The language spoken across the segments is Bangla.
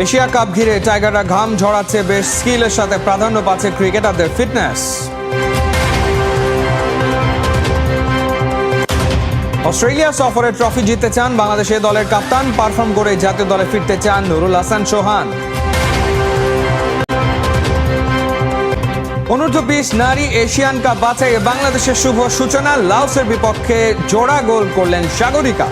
এশিয়া কাপ ঘিরে টাইগাররা ঘাম ঝরাচ্ছে, বেশ স্কিলের সাথে প্রাধান্য পাচ্ছে ক্রিকেটারদের ফিটনেস। অস্ট্রেলিয়া সফরে ট্রফি জিততে চান বাংলাদেশের দলের কাপ্তান, পারফর্ম করে জাতীয় দলে ফিরতে চান নুরুল হাসান সোহান। অনূর্ধ্ব-20 নারী এশিয়ান কাপ বাছাইয়ে বাংলাদেশের শুভ সূচনা, লাওসের বিপক্ষে জোড়া গোল করলেন সাগরিকা।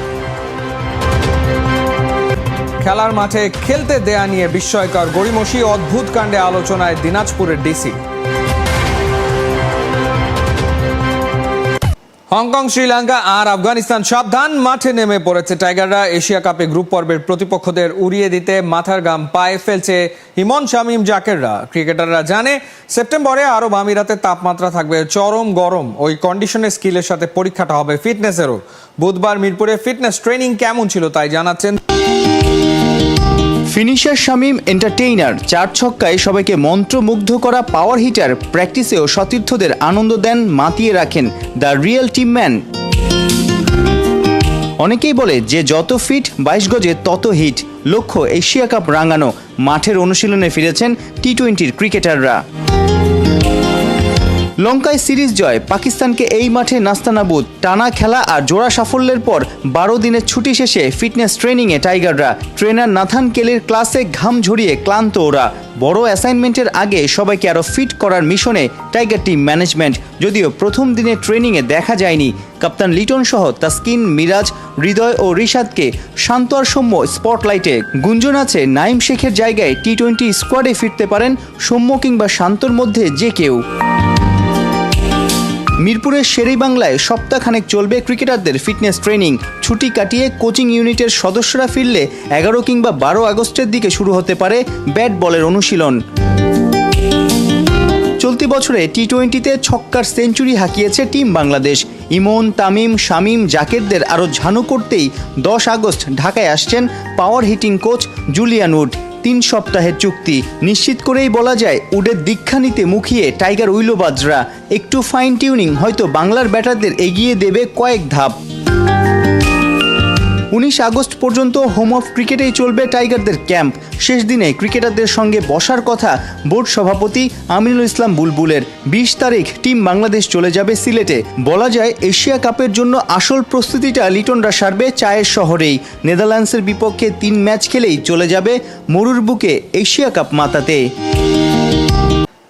খেলার মাঠে খেলতে দেয়া নিয়ে বিস্ময়কর গড়িমসি, অদ্ভুত কাণ্ডে আলোচনায় দিনাজপুরের ডিসি। হংকং, শ্রীলঙ্কা আর আফগানিস্তান সাবধান, মাঠে নেমে পড়েছে টাইগাররা। এশিয়া কাপে গ্রুপ পর্বের প্রতিপক্ষদের উড়িয়ে দিতে মাথার ঘাম পায়ে ফেলছে ইমন, শামীম, জাকেররা। ক্রিকেটাররা জানে সেপ্টেম্বরে আরব আমিরাতে তাপমাত্রা থাকবে চরম গরম, ওই কন্ডিশনে স্কিলের সাথে পরীক্ষাটা হবে ফিটনেসেরও। বুধবার মিরপুরে ফিটনেস ট্রেনিং কেমন ছিল তাই জানাচ্ছেন ফিনিশার শামীম, এন্টারটেইনার, 4 ছক্কায় সবাইকে মন্ত্রমুগ্ধ করা পাওয়ার হিটার, প্র্যাকটিসেও সতীর্থদের আনন্দ দেন, মাতিয়ে রাখেন। The real team man. অনেকেই বলে যে যত ফিট 22 গজে তত হিট। লক্ষ্য এশিয়া কাপ রাঙানো। মাঠের অনুশীলনে ফিরেছেন টি-20 ক্রিকেটাররা। লঙ্কায় সিরিজ জয়, পাকিস্তানকে এই মাঠে নাস্তানাবুদ। টানা খেলা আর জোড়া সাফল্যের পর 12 দিনের ছুটি শেষে ফিটনেস ট্রেনিংয়ে টাইগাররা। ট্রেনার নাথান কেলির ক্লাসে ঘাম ঝরিয়ে ক্লান্ত ওরা। বড় অ্যাসাইনমেন্টের আগে সবাইকে আরও ফিট করার মিশনে টাইগার টিম ম্যানেজমেন্ট। যদিও প্রথম দিনের ট্রেনিংয়ে দেখা যায়নি কাপ্তান লিটন সহ তাসকিন, মিরাজ, হৃদয় ও রিশাদকে শান্ত আর সৌম্য স্পটলাইটে। গুঞ্জন আছে নাইম শেখের জায়গায় টি-20 স্কোয়াডে ফিরতে পারেন সৌম্য কিংবা শান্তর মধ্যে যে কেউ। মিরপুরের শেরেবাংলায় সপ্তাহখানেক চলবে ক্রিকেটারদের ফিটনেস ট্রেনিং। ছুটি কাটিয়ে কোচিং ইউনিটের সদস্যরা ফিরলে 11 কিংবা 12 আগস্টের দিকে শুরু হতে পারে ব্যাট বলের অনুশীলন। চলতি বছরে টি-20তে ছক্কার সেঞ্চুরি হাঁকিয়েছে টিম বাংলাদেশ। ইমন, তামিম, শামীম, জাকেরদের আরও ঝানু করতেই 10 আগস্ট ঢাকায় আসছেন পাওয়ার হিটিং কোচ জুলিয়ান উড। 3 সপ্তাহের চুক্তি। নিশ্চিত করেই বলা যায় উডের দীক্ষা নিতে মুখিয়ে টাইগার উইলোবাজরা। একটু ফাইন টিউনিং হয়তো বাংলার ব্যাটারদের এগিয়ে দেবে কয়েক ধাপ। 19 আগস্ট পর্যন্ত হোম অফ ক্রিকেটেই চলবে টাইগারদের ক্যাম্প। শেষ দিনে ক্রিকেটারদের সঙ্গে বসার কথা বোর্ড সভাপতি আমিনুল ইসলাম বুলবুলের। 20 তারিখ টিম বাংলাদেশ চলে যাবে সিলেটে। বলা যায় এশিয়া কাপের জন্য আসল প্রস্তুতিটা লিটনরা সারবে চায়ের শহরেই। নেদারল্যান্ডসের বিপক্ষে 3 ম্যাচ খেলেই চলে যাবে মরুর বুকে এশিয়া কাপ মাতাতে।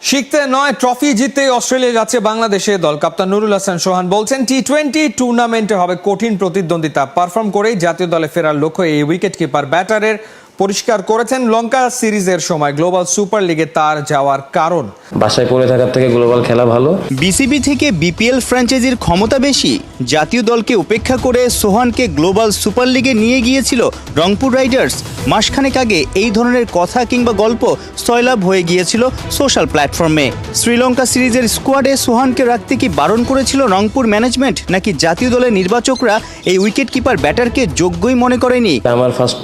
শিখতে নয়, ট্রফি জিততেই অস্ট্রেলিয়া যাচ্ছে বাংলাদেশের দল। কাপ্তান নুরুল হাসান সোহান বলছেন টি-20 টুর্নামেন্টে হবে কঠিন প্রতিদ্বন্দ্বিতা। পারফর্ম করেই জাতীয় দলে ফেরার লক্ষ্য এই উইকেট কিপার ব্যাটারের। পরিষ্কার করেছেন লঙ্কা সিরিজের সময় গ্লোবাল সুপার লিগে তার যাওয়ার কারণ। বাসায় পড়ে থাকার থেকে গ্লোবাল খেলা ভালো। বিসিবি থেকে বিপিএল ফ্র্যাঞ্চাইজির ক্ষমতা বেশি। জাতীয় দলকে উপেক্ষা করে সোহানকে গ্লোবাল সুপার লিগে নিয়ে গিয়েছিল রংপুর রাইডার্স। মাসখানেক আগে এই ধরনের কথা কিংবা গল্প সয়লাভ হয়ে গিয়েছিল সোশ্যাল প্ল্যাটফর্মে। শ্রীলঙ্কা সিরিজের স্কোয়াডে সোহানকে রাখতে কি বারণ করেছিল রংপুর ম্যানেজমেন্ট, নাকি জাতীয় দলের নির্বাচকরা এই উইকেট কিপার ব্যাটারকে যোগ্যই মনে করেনি? আমার ফার্স্ট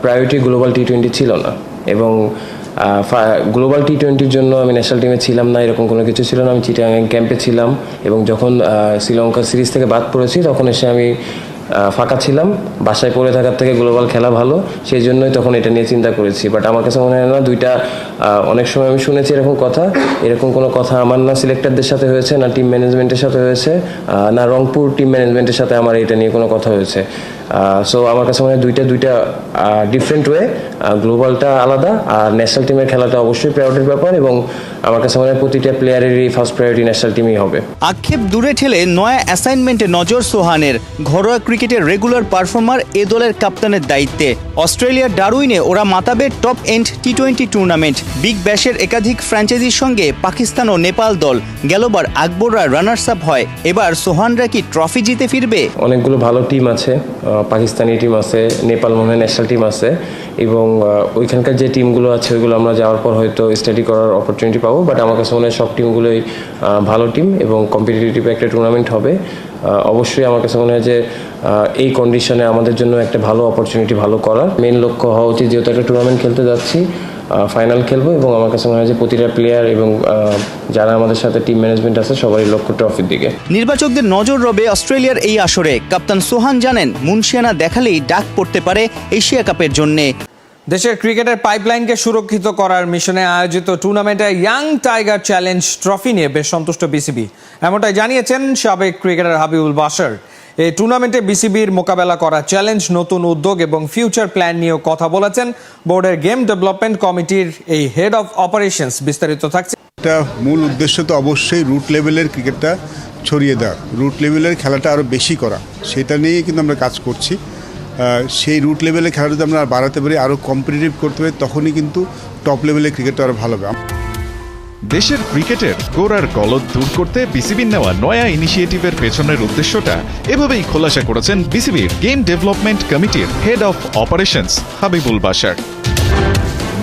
প্রায়োরিটি গ্লোবাল টি-20 ছিল না, এবং গ্লোবাল টি-20-র জন্য আমি ন্যাশনাল টিমে ছিলাম না, এরকম কোনো কিছু ছিল না। আমি চিটাগাং ক্যাম্পে ছিলাম, এবং যখন শ্রীলঙ্কা সিরিজ থেকে বাদ পড়েছি তখন এসে আমি ফাঁকা ছিলাম। বাসায় পড়ে থাকার থেকে গ্লোবাল খেলা ভালো, সেই জন্যই তখন এটা নিয়ে চিন্তা করেছি। বাট আমার কাছে মনে হয় না দুইটা, অনেক সময় আমি শুনেছি এরকম কথা, এরকম কোনো কথা আমার না সিলেক্টরদের সাথে হয়েছে, না টিম ম্যানেজমেন্টের সাথে হয়েছে, না রংপুর টিম ম্যানেজমেন্টের সাথে আমার এটা নিয়ে কোনো কথা হয়েছে। সো আমার কাছে মনে হয় দুইটা ডিফারেন্ট ওয়ে। গ্লোবালটা আলাদা, আর ন্যাশনাল টিমের খেলাটা অবশ্যই প্রায়োরিটির ব্যাপার, এবং আমার কাছে মনে হয় প্রতিটা প্লেয়ারেরই ফার্স্ট প্রায়োরিটি ন্যাশনাল টিমই হবে। আক্ষেপ দূরে ঠেলে নয়া অ্যাসাইনমেন্টে নজর সোহানের। ঘরোয়া ক্রিকেটের রেগুলার পারফর্মার এ দলের কাপ্তানের দায়িত্বে। অস্ট্রেলিয়ার ডারউইনে ওরা মাতাবে টপ এন্ড টি-20 টুর্নামেন্ট। বিগ ব্যাশের একাধিক ফ্র্যাঞ্চাইজির সঙ্গে পাকিস্তান ও নেপাল দল। গেলবার আকবররা রানার্স আপ হয়। এবার সোহানরা কি ট্রফি জিতে ফিরবে? অনেকগুলো ভালো টিম আছে, পাকিস্তানি টিম আছে, নেপাল মনে হয় ন্যাশনাল টিম আছে, এবং ওইখানকার যে টিমগুলো আছে ওইগুলো আমরা যাওয়ার পর হয়তো স্টাডি করার অপরচুনিটি পাবো। বাট আমার কাছে মনে হয় সব টিমগুলোই ভালো টিম, এবং কম্পিটিটিভ একটা টুর্নামেন্ট হবে। অবশ্যই আমার কাছে মনে হয় যে এই কন্ডিশনে আমাদের জন্য একটা ভালো অপরচুনিটি ভালো করার মেন লক্ষ্য হওয়া উচিত। যেহেতু একটা টুর্নামেন্ট খেলতে যাচ্ছি, ফাইনাল খেলবো, এবং আমার কাছে মনে হয় যে প্রতিটা প্লেয়ার এবং যারা আমাদের সাথে টিম ম্যানেজমেন্ট আছে সবারই লক্ষ্য ট্রফির দিকে। নির্বাচকদের নজর রবে অস্ট্রেলিয়ার এই আসরে। কাপ্তান সোহান জানেন মুনশিয়ানা দেখালেই ডাক পড়তে পারে এশিয়া কাপের জন্যে। দেশের ক্রিকেটের পাইপলাইনকে সুরক্ষিত করার মিশনে আয়োজিত টুর্নামেন্টে ইয়াং টাইগার চ্যালেঞ্জ ট্রফি নিয়ে বেশ সন্তুষ্ট বিসিবি, এমনটাই জানিয়েছেন সাবেক ক্রিকেটার হাবিবুল বাশার। এই টুর্নামেন্টে বিসিবির মোকাবেলা করা চ্যালেঞ্জ, নতুন উদ্যোগ এবং ফিউচার প্ল্যান নিয়েও কথা বলেছেন বোর্ডের গেম ডেভেলপমেন্ট কমিটির এই হেড অফ অপারেশনস। বিস্তারিত থাকছে। এটা মূল উদ্দেশ্য তো অবশ্যই রুট লেভেলের ক্রিকেটটা ছড়িয়ে দেওয়া, রুট লেভেলের খেলাটা আরও বেশি করা, সেটা নিয়েই কিন্তু আমরা কাজ করছি। সেই রুট লেভেলের খেলাটা যদি আমরা বাড়াতে পারি, আরও কম্পিটিটিভ করতে পারি, তখনই কিন্তু টপ লেভেলের ক্রিকেটটা আরও ভালো হবে। দেশের ক্রিকেটের গোড়ার গলদ দূর করতে বিসিবির নেওয়া নয়া ইনিশিয়েটিভের পেছনের উদ্দেশ্যটা এভাবেই খোলাসা করেছেন বিসিবির গেম ডেভেলপমেন্ট কমিটির head of operations Habibul Bashar.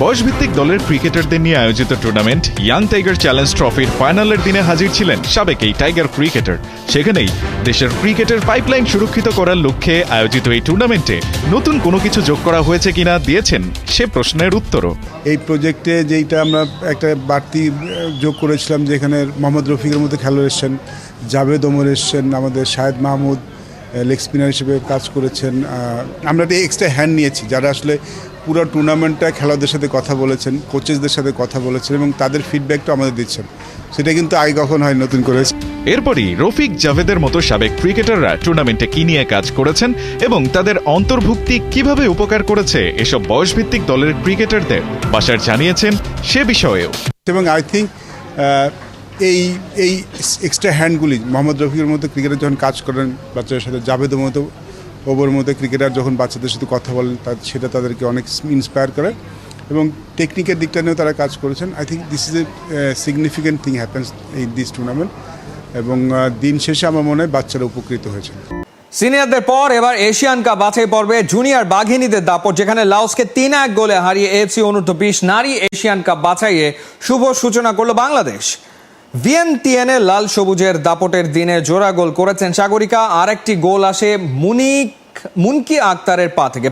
বয়সভিত্তিক দলের ক্রিকেটারদের নিয়ে আয়োজিত টুর্নামেন্ট ইয়াং টাইগার চ্যালেঞ্জ ট্রফির ফাইনালের দিনে হাজির ছিলেন সাবেক এই টাইগার ক্রিকেটার। সেখানেই দেশের ক্রিকেটের পাইপলাইন সুরক্ষিত করার লক্ষ্যে আয়োজিত এই টুর্নামেন্টে নতুন কোনো কিছু যোগ করা হয়েছে কিনা দিয়েছেন সে প্রশ্নের উত্তরও। এই প্রজেক্টে যেইটা আমরা একটা বাড়তি যোগ করেছিলাম, যেখানে মোহাম্মদ রফিকের মধ্যে খেলোয়াড় এসছেন, জাভেদ ওমর এসছেন, আমাদের শাহেদ মাহমুদ লেগ স্পিনার হিসেবে কাজ করেছেন। আমরা একটা এক্সট্রা হ্যান্ড নিয়েছি, যারা আসলে পুরো টুর্নামেন্টটা খেলোয়াড়দের সাথে কথা বলেছেন, কোচেসদের সাথে কথা বলেছেন এবং তাদের ফিডব্যাকটা আমাদের দিচ্ছেন। সেটা কিন্তু আগে কখন হয় নতুন করে। এরপরই রফিক, জাভেদের মতো সাবেক ক্রিকেটাররা টুর্নামেন্টে কি নিয়ে কাজ করেছেন এবং তাদের অন্তর্ভুক্তি কিভাবে উপকার করেছে এসব বয়সভিত্তিক দলের ক্রিকেটারদের বাশার জানিয়েছেন সে বিষয়েও। এবং আই থিঙ্ক এই এক্সট্রা হ্যান্ডগুলি মোহাম্মদ রফিকের মতো ক্রিকেটার যখন কাজ করেন বাচ্চাদের সাথে, জাভেদের মতো ওভার মতো ক্রিকেটার যখন বাচ্চাদের সাথে কথা বলেন, সেটা তাদেরকে অনেক ইন্সপায়ার করে এবং টেকনিকের দিকটা নিয়েও তারা কাজ করেছেন। I think this is a significant thing happens in this tournament এবং দিন শেষে আমার মনে হয় বাচ্চারা উপকৃত হয়েছেন। সিনিয়রদের পর এবার এশিয়ান কাপ বাছাই পর্বে জুনিয়র বাঘিনীদের দাপট, যেখানে লাওসকে 3-1 গোলে হারিয়ে এএফসি অনূর্ধ্ব-20 নারী এশিয়ান কাপ বাছাইয়ে শুভ সূচনা করল বাংলাদেশ। ভিয়েন্তিয়ানে লাল সবুজের দাপটের দিনে জোড়া গোল করেছেন সাগরিকা। আরেকটি গোল আসে মুনকি আক্তারের পা থেকে।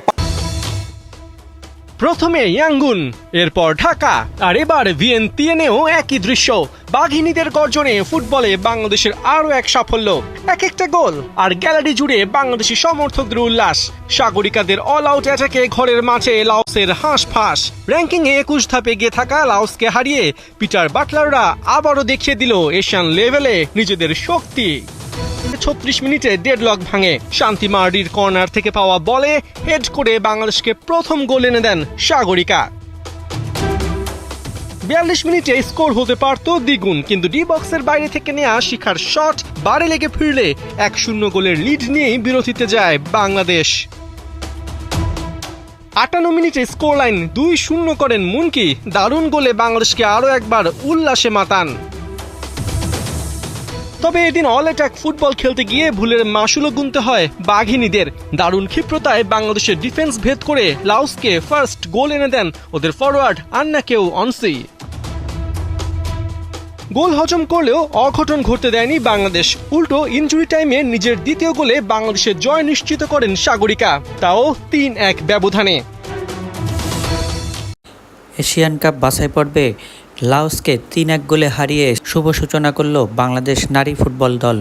প্রথমে ইয়াঙ্গুন, এরপর ঢাকা, আর এবার ভিয়েন্তিয়ানেও একই দৃশ্য। বাঘিনীদের গর্জনে ফুটবলে বাংলাদেশের আরো এক সাফল্য, এক একটা গোল আর গ্যালারি জুড়ে বাংলাদেশি সমর্থকদের উল্লাস। সাগরিকাদের অল আউট অ্যাটাকে ঘরের মাঠে লাওসের হাঁসফাঁস। র্যাঙ্কিং এ 21 ধাপে এগিয়ে থাকা লাওসকে হারিয়ে পিটার বাটলাররা আবারও দেখিয়ে দিল এশিয়ান লেভেলে নিজেদের শক্তি। 36 মিনিটে ডেডলক ভাঙে। শান্তি মার্ডির কর্নার থেকে পাওয়া বলে হেড করে বাংলাদেশকে প্রথম গোল এনে দেন সাগরিকা। 42 মিনিটে স্কোর হতে পারত দ্বিগুণ, কিন্তু ডি বক্সের বাইরে থেকে নেওয়া শিখার শট বারে লেগে ফিরলে 1-0 গোলের লিড নিয়েই বিরতিতে যায় বাংলাদেশ। 58 মিনিটে স্কোর লাইন 2-0 করেন মুনকি। দারুণ গোলে বাংলাদেশকে আরও একবার উল্লাসে মাতান। তবে এদিন অল অ্যাটাক ফুটবল খেলতে গিয়ে ভুলের মাসুলও গুনতে হয় বাঘিনীদের। দারুণ ক্ষিপ্রতায় বাংলাদেশের ডিফেন্স ভেদ করে লাওসকে ফার্স্ট গোল এনে দেন ওদের ফরওয়ার্ড আন্নাকেও অনসি। গোল হজম করলেও অঘটন ঘটতে দেয়নি বাংলাদেশ। উল্টো ইনজুরি টাইমে নিজের দ্বিতীয় গোলে বাংলাদেশের জয় নিশ্চিত করেন সাগরিকা, তাও 3-1 ব্যবধানে। এশিয়ান কাপ বাছাই পর্বে লাওসকে 3-1 গোলে হারিয়ে শুভ সূচনা করল বাংলাদেশ নারী ফুটবল দল।